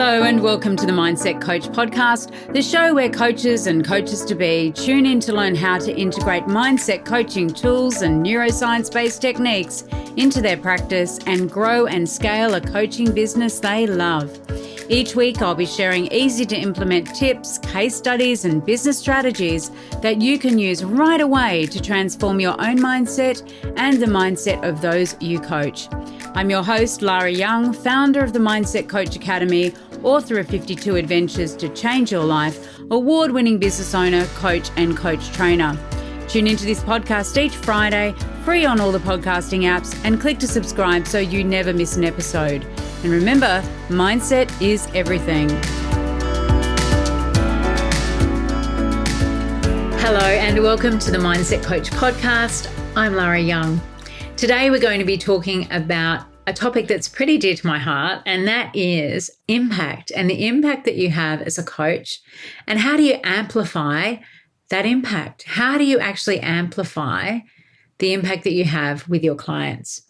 Hello and welcome to the Mindset Coach podcast, the show where coaches and coaches-to-be tune in to learn how to integrate mindset coaching tools and neuroscience-based techniques into their practice and grow and scale a coaching business they love. Each week, I'll be sharing easy-to-implement tips, case studies, and business strategies that you can use right away to transform your own mindset and the mindset of those you coach. I'm your host, Lara Young, founder of the Mindset Coach Academy, author of 52 Adventures to Change Your Life, award-winning business owner, coach, and coach trainer. Tune into this podcast each Friday, free on all the podcasting apps, and click to subscribe so you never miss an episode. And remember, mindset is everything. Hello and welcome to the Mindset Coach podcast. I'm Lara Young. Today we're going to be talking about a topic that's pretty dear to my heart, and that is impact and the impact that you have as a coach, and how do you amplify that impact? How do you actually amplify the impact that you have with your clients?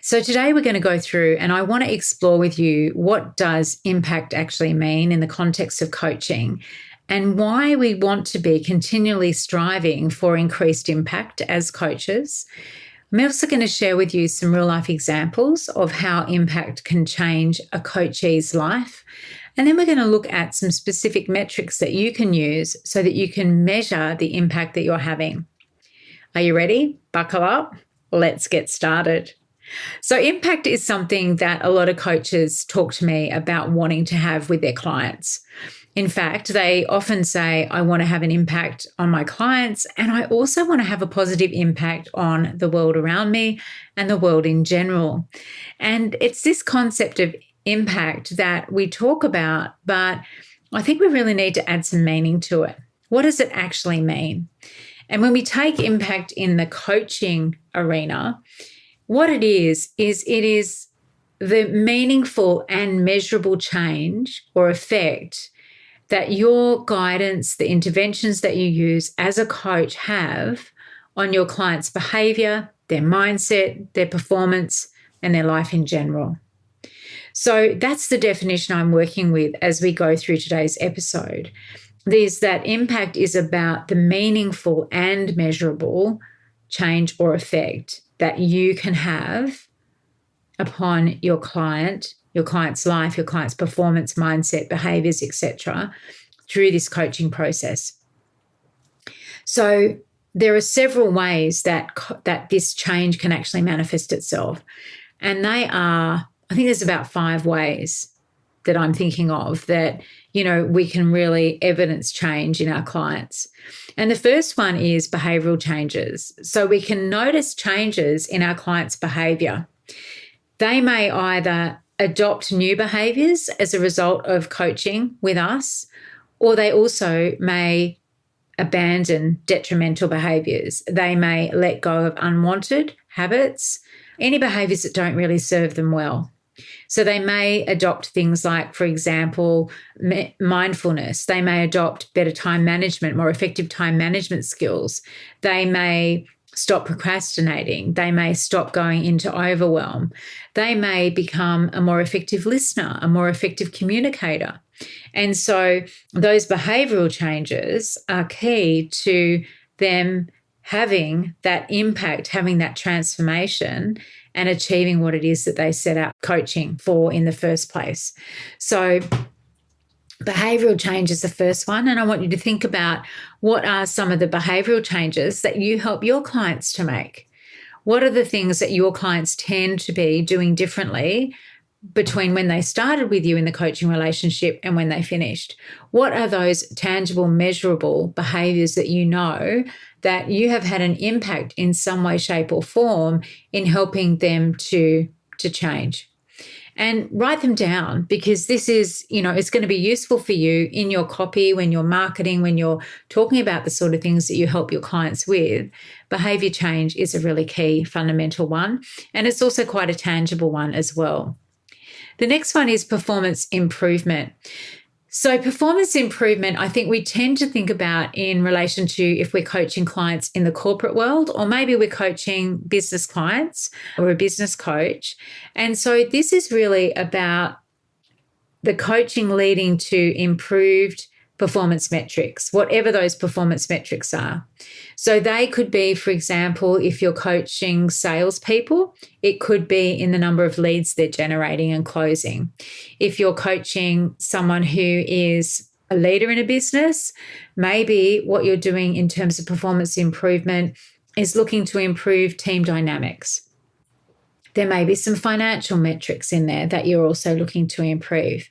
So today we're going to go through, and I want to explore with you what does impact actually mean in the context of coaching, and why we want to be continually striving for increased impact as coaches. I'm also going to share with you some real life examples of how impact can change a coachee's life. And then we're going to look at some specific metrics that you can use so that you can measure the impact that you're having. Are you ready? Buckle up. Let's get started. So impact is something that a lot of coaches talk to me about wanting to have with their clients. In fact, they often say, I want to have an impact on my clients, and I also want to have a positive impact on the world around me and the world in general. And it's this concept of impact that we talk about, but I think we really need to add some meaning to it. What does it actually mean? And when we take impact in the coaching arena, what it is the meaningful and measurable change or effect that your guidance, the interventions that you use as a coach have on your client's behavior, their mindset, their performance, and their life in general. So that's the definition I'm working with as we go through today's episode. Is that impact is about the meaningful and measurable change or effect that you can have upon your client's life, your client's performance, mindset, behaviors, etc., through this coaching process. So there are several ways that this change can actually manifest itself. And they are, I think there's about 5 ways that I'm thinking of that, we can really evidence change in our clients. And the first one is behavioral changes. So we can notice changes in our clients' behavior. They may either adopt new behaviors as a result of coaching with us, or they also may abandon detrimental behaviors. They may let go of unwanted habits, any behaviors that don't really serve them well. So they may adopt things like, for example, mindfulness. They may adopt better time management, more effective time management skills. They may stop procrastinating. They may stop going into overwhelm. They may become a more effective listener, a more effective communicator. And so those behavioral changes are key to them having that impact, having that transformation, and achieving what it is that they set out coaching for in the first place. So behavioral change is the first one, and I want you to think about what are some of the behavioral changes that you help your clients to make. What are the things that your clients tend to be doing differently between when they started with you in the coaching relationship and when they finished? What are those tangible, measurable behaviors that you know that you have had an impact in some way, shape, or form in helping them to change? And write them down, because this is, it's going to be useful for you in your copy, when you're marketing, when you're talking about the sort of things that you help your clients with. Behavior change is a really key fundamental one, and it's also quite a tangible one as well. The next one is performance improvement. So performance improvement, I think we tend to think about in relation to if we're coaching clients in the corporate world, or maybe we're coaching business clients or a business coach. And so this is really about the coaching leading to improved performance metrics, whatever those performance metrics are. So they could be, for example, if you're coaching salespeople, it could be in the number of leads they're generating and closing. If you're coaching someone who is a leader in a business, maybe what you're doing in terms of performance improvement is looking to improve team dynamics. There may be some financial metrics in there that you're also looking to improve.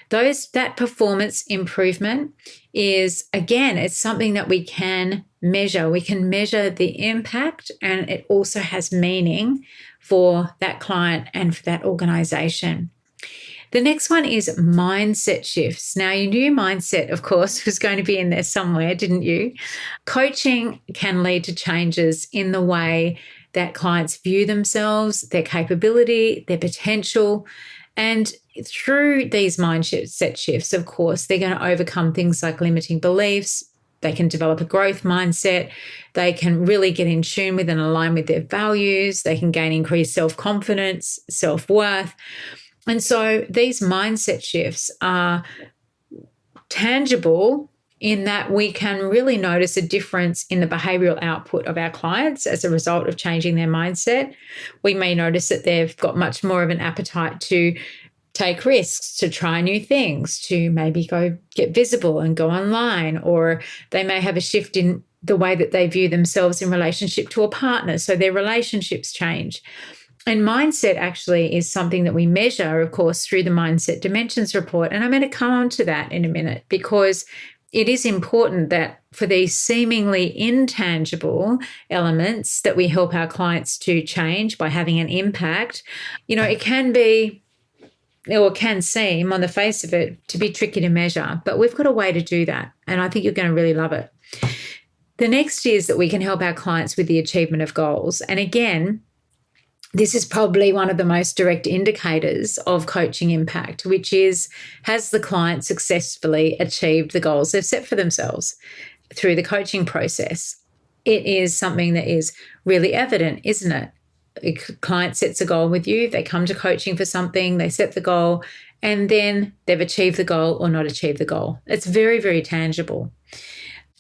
That performance improvement is, again, it's something that we can measure. We can measure the impact, and it also has meaning for that client and for that organization. The next one is mindset shifts. Now, you knew mindset, of course, was going to be in there somewhere, didn't you? Coaching can lead to changes in the way that clients view themselves, their capability, their potential. And through these mindset shifts, of course, they're going to overcome things like limiting beliefs. They can develop a growth mindset. They can really get in tune with and align with their values. They can gain increased self-confidence, self-worth. And so these mindset shifts are tangible in that we can really notice a difference in the behavioral output of our clients as a result of changing their mindset. We may notice that they've got much more of an appetite to take risks, to try new things, to maybe go get visible and go online, or they may have a shift in the way that they view themselves in relationship to a partner. So their relationships change. And mindset actually is something that we measure, of course, through the Mindset Dimensions report. And I'm going to come on to that in a minute, because it is important that for these seemingly intangible elements that we help our clients to change by having an impact, it can be, or can seem on the face of it, to be tricky to measure. But we've got a way to do that. And I think you're going to really love it. The next is that we can help our clients with the achievement of goals. And again, this is probably one of the most direct indicators of coaching impact, which is, has the client successfully achieved the goals they've set for themselves through the coaching process? It is something that is really evident, isn't it? A client sets a goal with you, they come to coaching for something, they set the goal, and then they've achieved the goal or not achieved the goal. It's very, very tangible.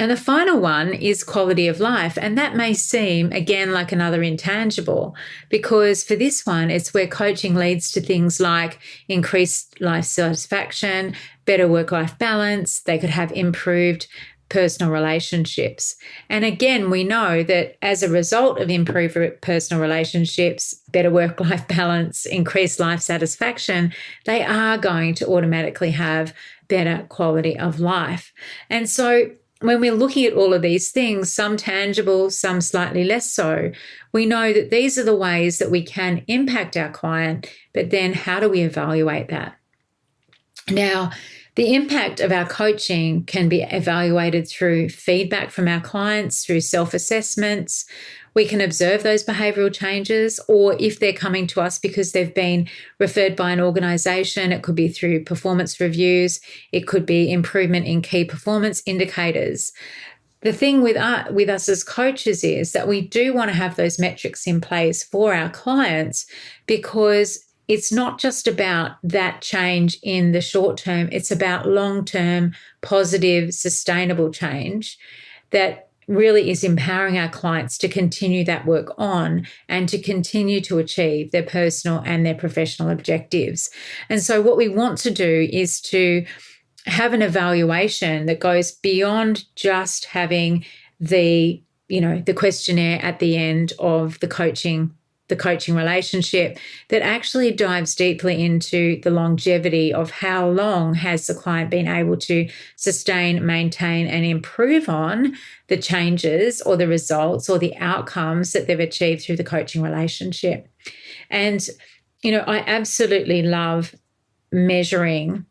And the final one is quality of life. And that may seem, again, like another intangible, because for this one, it's where coaching leads to things like increased life satisfaction, better work-life balance. They could have improved personal relationships. And again, we know that as a result of improved personal relationships, better work-life balance, increased life satisfaction, they are going to automatically have better quality of life. And so when we're looking at all of these things, some tangible, some slightly less so, we know that these are the ways that we can impact our client, but then how do we evaluate that? Now, the impact of our coaching can be evaluated through feedback from our clients, through self-assessments. We can observe those behavioural changes, or if they're coming to us because they've been referred by an organisation, it could be through performance reviews, it could be improvement in key performance indicators. The thing with us as coaches is that we do want to have those metrics in place for our clients, because it's not just about that change in the short term, it's about long-term, positive, sustainable change that really is empowering our clients to continue that work on and to continue to achieve their personal and their professional objectives. And so what we want to do is to have an evaluation that goes beyond just having the questionnaire at the end of the coaching relationship, that actually dives deeply into the longevity of how long has the client been able to sustain, maintain, and improve on the changes or the results or the outcomes that they've achieved through the coaching relationship. And, I absolutely love measuring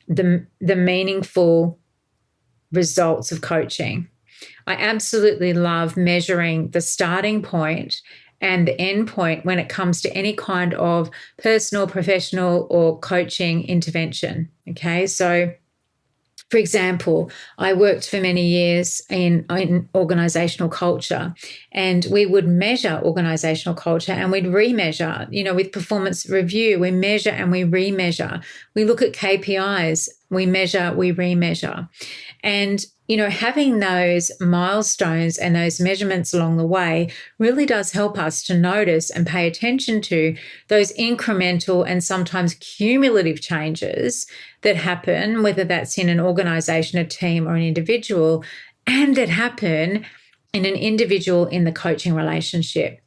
the meaningful results of coaching. I absolutely love measuring the starting point and the end point when it comes to any kind of personal, professional, or coaching intervention. Okay, so For example, I worked for many years in organizational culture, and we would measure organizational culture and we'd remeasure, with performance review, we measure and we remeasure. We look at KPIs, we measure, we remeasure. And, having those milestones and those measurements along the way really does help us to notice and pay attention to those incremental and sometimes cumulative changes that happen, whether that's in an organization, a team, or an individual, and that happen in an individual in the coaching relationship.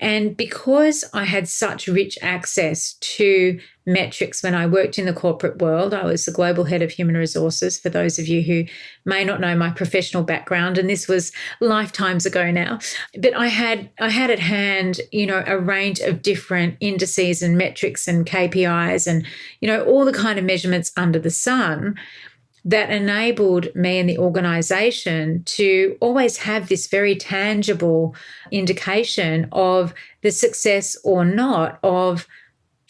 And because I had such rich access to metrics when I worked in the corporate world, I was the global head of human resources, for those of you who may not know my professional background, and this was lifetimes ago now. But I had at hand, a range of different indices and metrics and KPIs and, all the kind of measurements under the sun that enabled me and the organization to always have this very tangible indication of the success or not of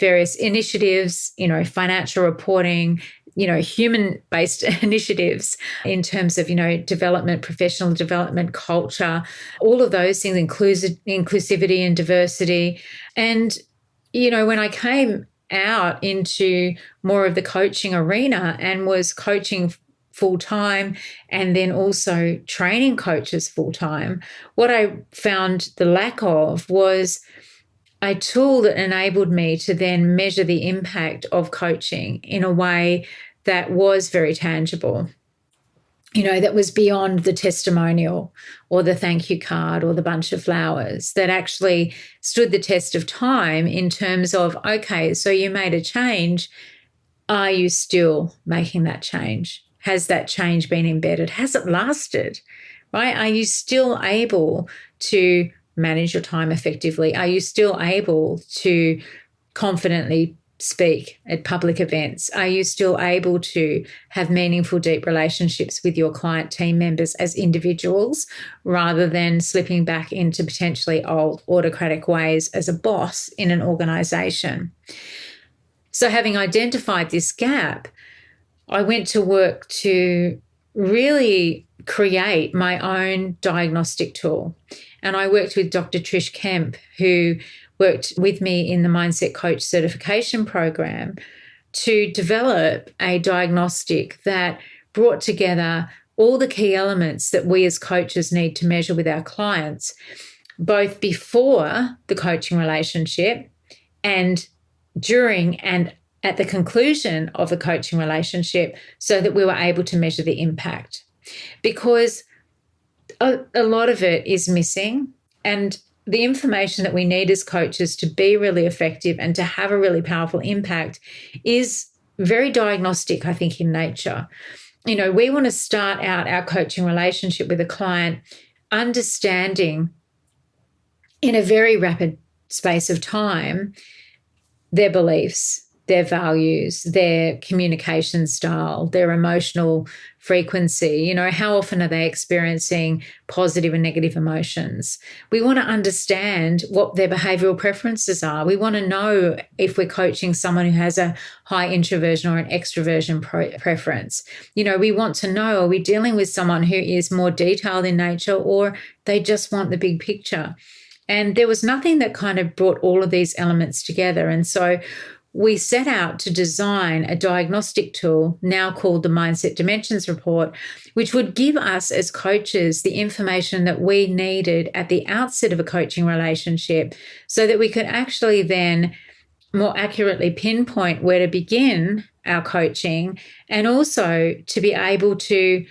various initiatives, financial reporting, human-based initiatives in terms of, development, professional development, culture, all of those things, inclusivity and diversity. And, when I came out into more of the coaching arena and was coaching full-time and then also training coaches full-time, what I found the lack of was a tool that enabled me to then measure the impact of coaching in a way that was very tangible, that was beyond the testimonial or the thank you card or the bunch of flowers, that actually stood the test of time in terms of, okay, so you made a change. Are you still making that change? Has that change been embedded? Has it lasted? Right? Are you still able to manage your time effectively? Are you still able to confidently speak at public events? Are you still able to have meaningful, deep relationships with your client team members as individuals rather than slipping back into potentially old autocratic ways as a boss in an organization? So having identified this gap, I went to work to really create my own diagnostic tool. And I worked with Dr. Trish Kemp, who worked with me in the Mindset Coach certification program, to develop a diagnostic that brought together all the key elements that we as coaches need to measure with our clients, both before the coaching relationship and during and at the conclusion of the coaching relationship, so that we were able to measure the impact. Because a lot of it is missing, and the information that we need as coaches to be really effective and to have a really powerful impact is very diagnostic, I think, in nature. We want to start out our coaching relationship with a client understanding in a very rapid space of time their beliefs, their values, their communication style, their emotional frequency. How often are they experiencing positive and negative emotions? We want to understand what their behavioral preferences are. We want to know if we're coaching someone who has a high introversion or an extroversion preference. We want to know, are we dealing with someone who is more detailed in nature, or they just want the big picture? And there was nothing that kind of brought all of these elements together. And so we set out to design a diagnostic tool, now called the Mindset Dimensions Report, which would give us as coaches the information that we needed at the outset of a coaching relationship, so that we could actually then more accurately pinpoint where to begin our coaching, and also to be able to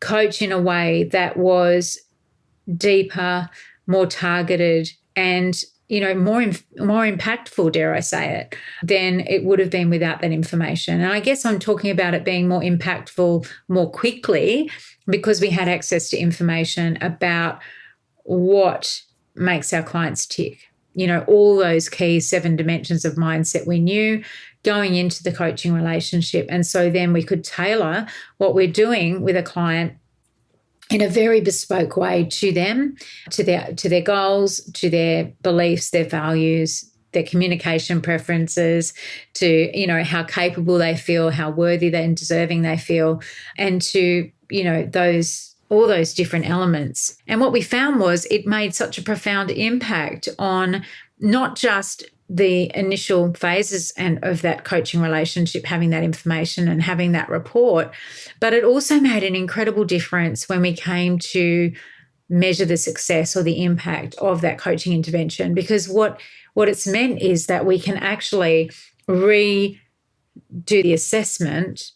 coach in a way that was deeper, more targeted, and more impactful, dare I say it, than it would have been without that information. And I guess I'm talking about it being more impactful more quickly because we had access to information about what makes our clients tick. All those key 7 dimensions of mindset we knew going into the coaching relationship. And so then we could tailor what we're doing with a client in a very bespoke way to them, to their goals, to their beliefs, their values, their communication preferences, to, how capable they feel, how worthy and deserving they feel, and to, all those different elements. And what we found was it made such a profound impact on not just the initial phases and of that coaching relationship, having that information and having that report, but it also made an incredible difference when we came to measure the success or the impact of that coaching intervention. Because what it's meant is that we can actually redo the assessment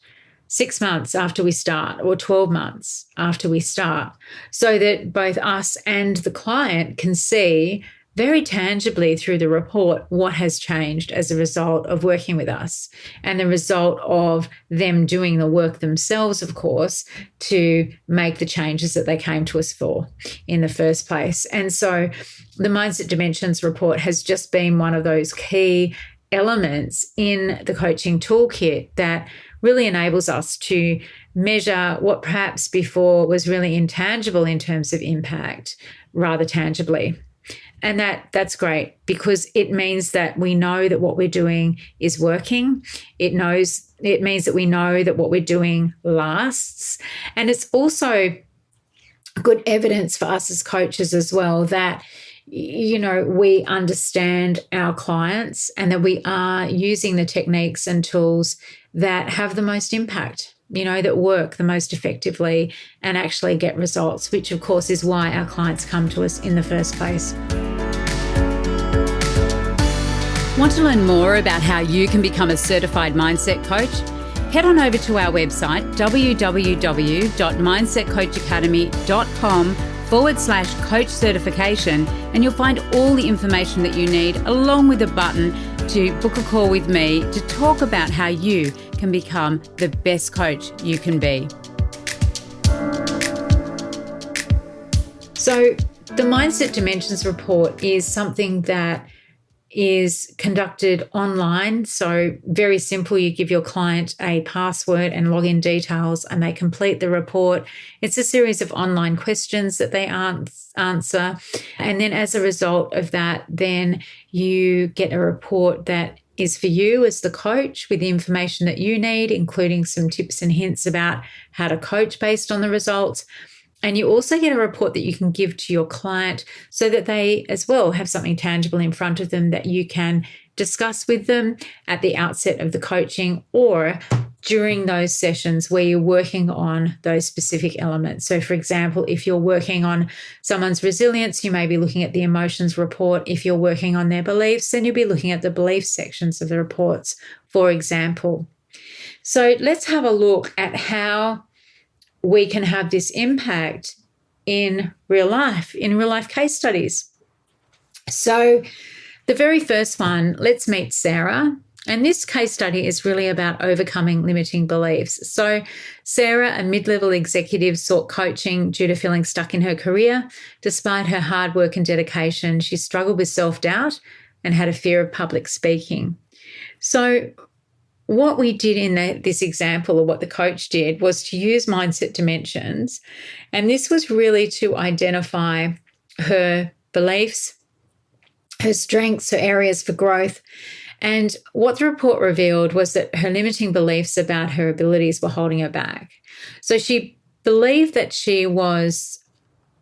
6 months after we start or 12 months after we start, so that both us and the client can see very tangibly through the report what has changed as a result of working with us, and the result of them doing the work themselves, of course, to make the changes that they came to us for in the first place. And so the Mindset Dimensions report has just been one of those key elements in the coaching toolkit that really enables us to measure what perhaps before was really intangible in terms of impact rather tangibly. And that's great, because it means that we know that what we're doing is working. It means that we know that what we're doing lasts. And it's also good evidence for us as coaches as well that, we understand our clients and that we are using the techniques and tools that have the most impact, that work the most effectively and actually get results, which of course is why our clients come to us in the first place. Want to learn more about how you can become a certified mindset coach? Head on over to our website, www.mindsetcoachacademy.com/coach certification, and you'll find all the information that you need, along with a button to book a call with me to talk about how you can become the best coach you can be. So the Mindset Dimensions report is something that is conducted online. So very simple. You give your client a password and login details and they complete the report. It's a series of online questions that they answer. And then as a result of that, then you get a report that is for you as the coach with the information that you need, including some tips and hints about how to coach based on the results. And you also get a report that you can give to your client so that they as well have something tangible in front of them that you can discuss with them at the outset of the coaching or during those sessions where you're working on those specific elements. So, for example, if you're working on someone's resilience, you may be looking at the emotions report. If you're working on their beliefs, then you'll be looking at the belief sections of the reports, for example. So let's have a look at how we can have this impact in real life case studies. So the very first one, let's meet Sarah. And this case study is really about overcoming limiting beliefs. So Sarah, a mid-level executive, sought coaching due to feeling stuck in her career. Despite her hard work and dedication, she struggled with self-doubt and had a fear of public speaking. So what we did in this example, or what the coach did, was to use Mindset Dimensions. And this was really to identify her beliefs, her strengths, her areas for growth. And what the report revealed was that her limiting beliefs about her abilities were holding her back. So she believed that she was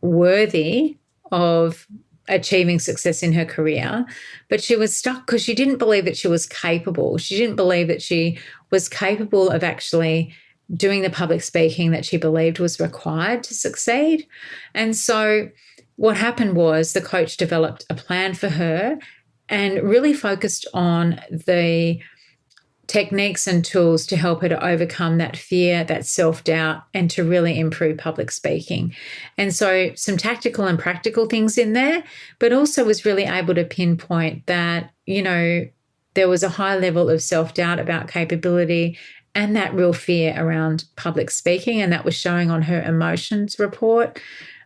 worthy of achieving success in her career, but she was stuck because she didn't believe that she was capable. She didn't believe that she was capable of actually doing the public speaking that she believed was required to succeed. And so what happened was the coach developed a plan for her and really focused on the techniques and tools to help her to overcome that fear, that self-doubt, and to really improve public speaking. And so some tactical and practical things in there, but also was really able to pinpoint that, there was a high level of self-doubt about capability and that real fear around public speaking, and that was showing on her emotions report.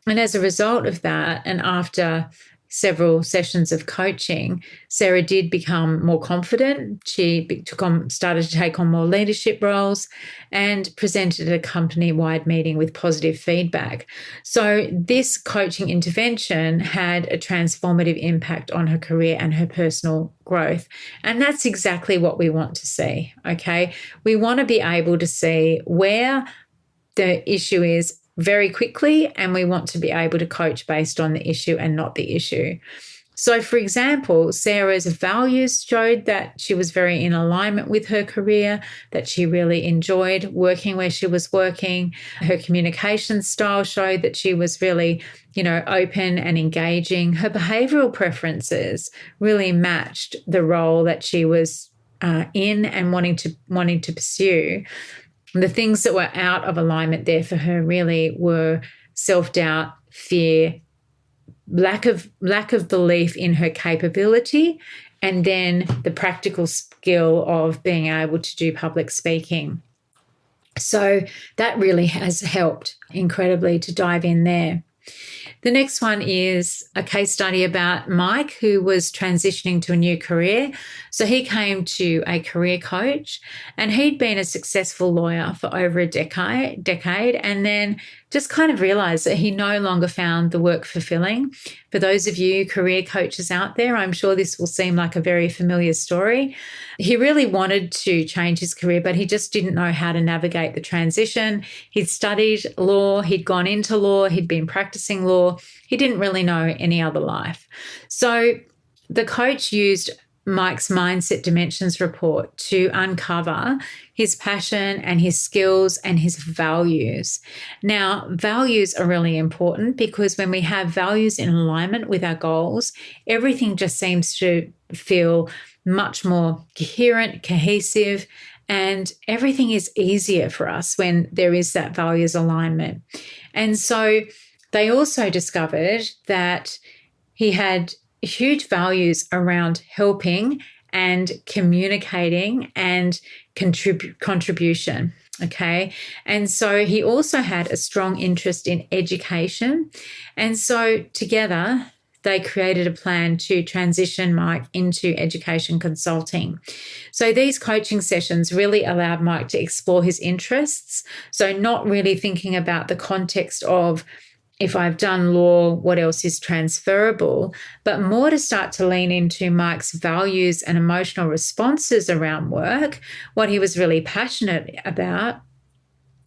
And as a result of that, and after several sessions of coaching, Sarah did become more confident. She started to take on more leadership roles and presented at a company-wide meeting with positive feedback. So this coaching intervention had a transformative impact on her career and her personal growth. And that's exactly what we want to see, okay? We want to be able to see where the issue is very quickly, and we want to be able to coach based on the issue and not the issue. So, for example, Sarah's values showed that she was very in alignment with her career, that she really enjoyed working where she was working. Her communication style showed that she was really, open and engaging. Her behavioral preferences really matched the role that she was in and wanting to pursue. The things that were out of alignment there for her really were self-doubt, fear, lack of belief in her capability, and then the practical skill of being able to do public speaking. So that really has helped incredibly to dive in there. The next one is a case study about Mike, who was transitioning to a new career. So he came to a career coach, and he'd been a successful lawyer for over a decade, and then just kind of realized that he no longer found the work fulfilling. For those of you career coaches out there, I'm sure this will seem like a very familiar story. He really wanted to change his career, but he just didn't know how to navigate the transition. He'd studied law, he'd gone into law, he'd been practicing law. He didn't really know any other life. So the coach used Mike's Mindset Dimensions report to uncover his passion and his skills and his values. Now, values are really important because when we have values in alignment with our goals, everything just seems to feel much more coherent, cohesive, and everything is easier for us when there is that values alignment. And so they also discovered that he had huge values around helping and communicating and contribution, okay? And so he also had a strong interest in education. And so together they created a plan to transition Mike into education consulting. So these coaching sessions really allowed Mike to explore his interests. So not really thinking about the context of, if I've done law, what else is transferable, but more to start to lean into Mike's values and emotional responses around work, what he was really passionate about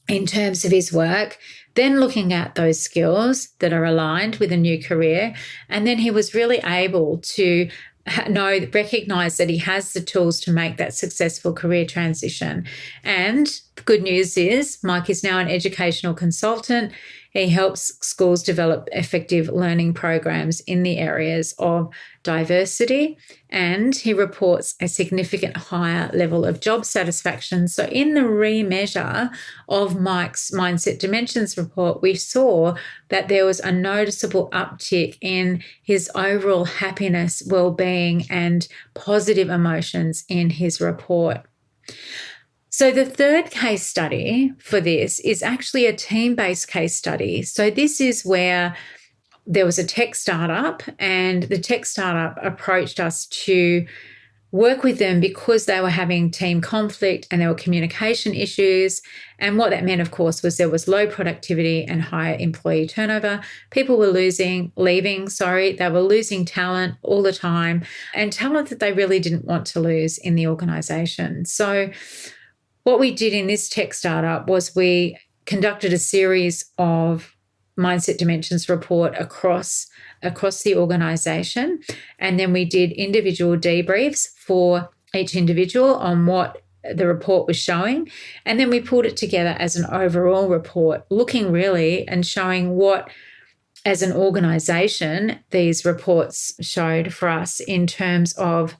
in terms of his work, then looking at those skills that are aligned with a new career. And then he was really able to recognize that he has the tools to make that successful career transition. And the good news is Mike is now an educational consultant. He helps schools develop effective learning programs in the areas of diversity, and he reports a significant higher level of job satisfaction. So in the remeasure of Mike's Mindset Dimensions report, we saw that there was a noticeable uptick in his overall happiness, well-being, and positive emotions in his report. So the third case study for this is actually a team-based case study. So this is where there was a tech startup, and the tech startup approached us to work with them because they were having team conflict and there were communication issues. And what that meant, of course, was there was low productivity and high employee turnover. People were leaving, they were losing talent all the time, and talent that they really didn't want to lose in the organization. So what we did in this tech startup was we conducted a series of Mindset Dimensions report across the organization, and then we did individual debriefs for each individual on what the report was showing, and then we pulled it together as an overall report, looking really and showing what, as an organization, these reports showed for us in terms of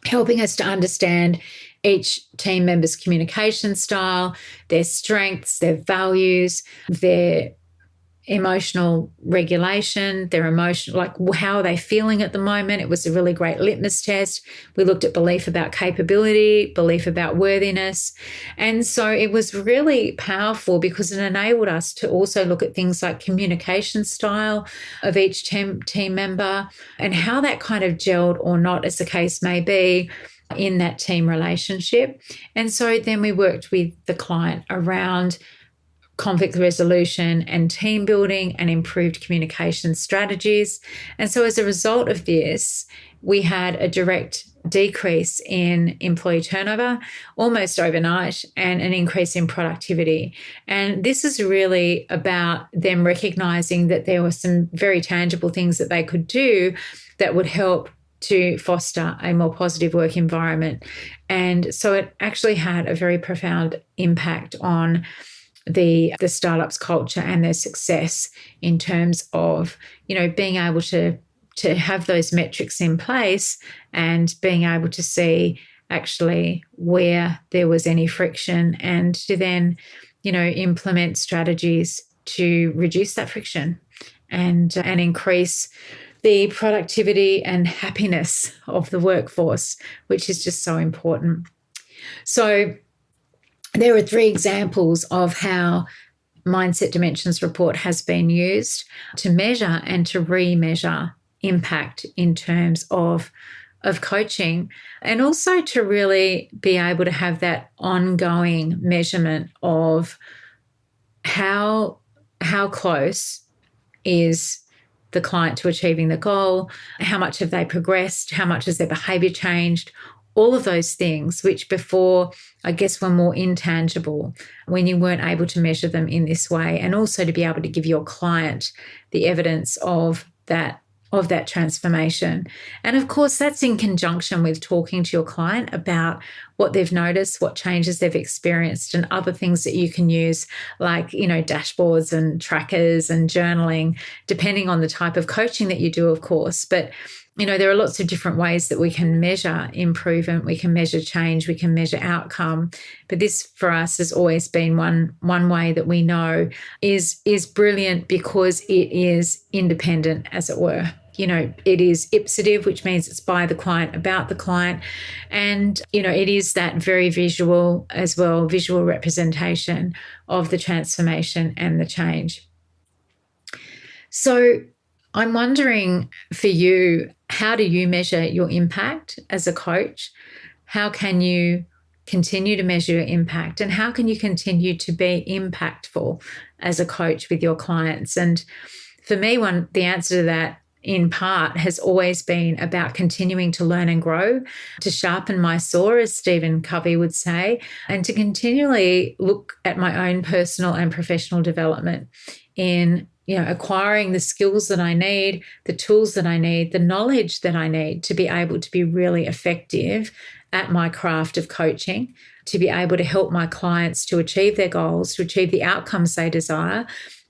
helping us to understand each team member's communication style, their strengths, their values, their emotional regulation, their emotion, like how are they feeling at the moment. It was a really great litmus test. We looked at belief about capability, belief about worthiness. And so it was really powerful because it enabled us to also look at things like communication style of each team member and how that kind of gelled or not, as the case may be, in that team relationship. And so then we worked with the client around conflict resolution and team building and improved communication strategies. And so as a result of this, we had a direct decrease in employee turnover almost overnight and an increase in productivity. And this is really about them recognizing that there were some very tangible things that they could do that would help to foster a more positive work environment. And so it actually had a very profound impact on the startup's culture and their success in terms of, being able to have those metrics in place and being able to see actually where there was any friction and to then, implement strategies to reduce that friction and increase the productivity and happiness of the workforce, which is just so important. So there are 3 examples of how Mindset Dimensions report has been used to measure and to re-measure impact in terms of coaching, and also to really be able to have that ongoing measurement of how close is the client to achieving the goal, how much have they progressed, how much has their behaviour changed, all of those things which before, I guess, were more intangible when you weren't able to measure them in this way, and also to be able to give your client the evidence of that transformation. And of course, that's in conjunction with talking to your client about what they've noticed, what changes they've experienced, and other things that you can use, like, dashboards and trackers and journaling, depending on the type of coaching that you do, of course. But there are lots of different ways that we can measure improvement, we can measure change, we can measure outcome. But this for us has always been one way that we know is brilliant because it is independent, as it were. It is ipsative, which means it's by the client, about the client. And, it is that very visual as well, visual representation of the transformation and the change. So I'm wondering for you, how do you measure your impact as a coach? How can you continue to measure your impact? And how can you continue to be impactful as a coach with your clients? And for me, the answer to that in part has always been about continuing to learn and grow, to sharpen my saw, as Stephen Covey would say, and to continually look at my own personal and professional development in acquiring the skills that I need, the tools that I need, the knowledge that I need to be able to be really effective at my craft of coaching, to be able to help my clients to achieve their goals, to achieve the outcomes they desire,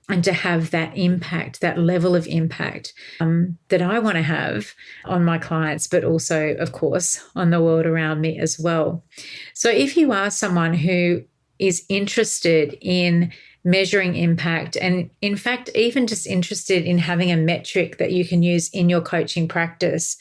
and to have that impact, that level of impact that I want to have on my clients, but also, of course, on the world around me as well. So if you are someone who is interested in measuring impact, and in fact, even just interested in having a metric that you can use in your coaching practice,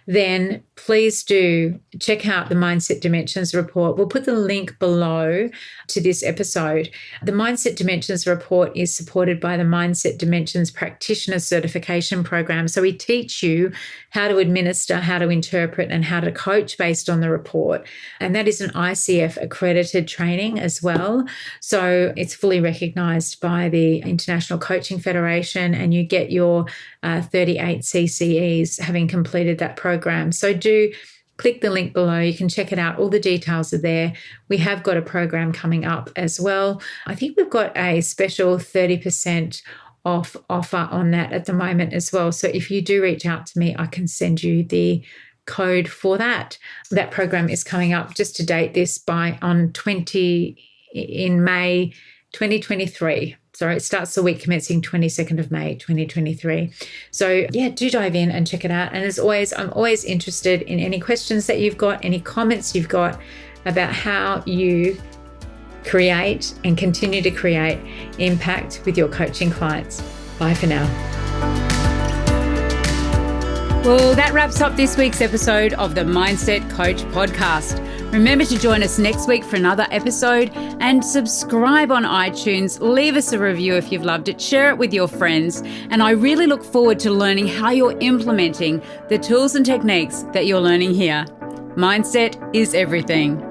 then please do check out the Mindset Dimensions report. We'll put the link below to this episode. The Mindset Dimensions report is supported by the Mindset Dimensions Practitioner Certification Program. So we teach you how to administer, how to interpret, and how to coach based on the report. And that is an ICF accredited training as well. So it's fully recognized by the International Coaching Federation, and you get your 38 CCEs having completed that program. So do click the link below. You can check it out. All the details are there. We have got a program coming up as well. I think we've got a special 30% off offer on that at the moment as well. So if you do reach out to me, I can send you the code for that. That program is coming up, just to date this, in May 2023. Sorry, it starts the week commencing 22nd of May, 2023. So yeah, do dive in and check it out. And as always, I'm always interested in any questions that you've got, any comments you've got about how you create and continue to create impact with your coaching clients. Bye for now. Well, that wraps up this week's episode of the Mindset Coach podcast. Remember to join us next week for another episode and subscribe on iTunes. Leave us a review if you've loved it. Share it with your friends. And I really look forward to learning how you're implementing the tools and techniques that you're learning here. Mindset is everything.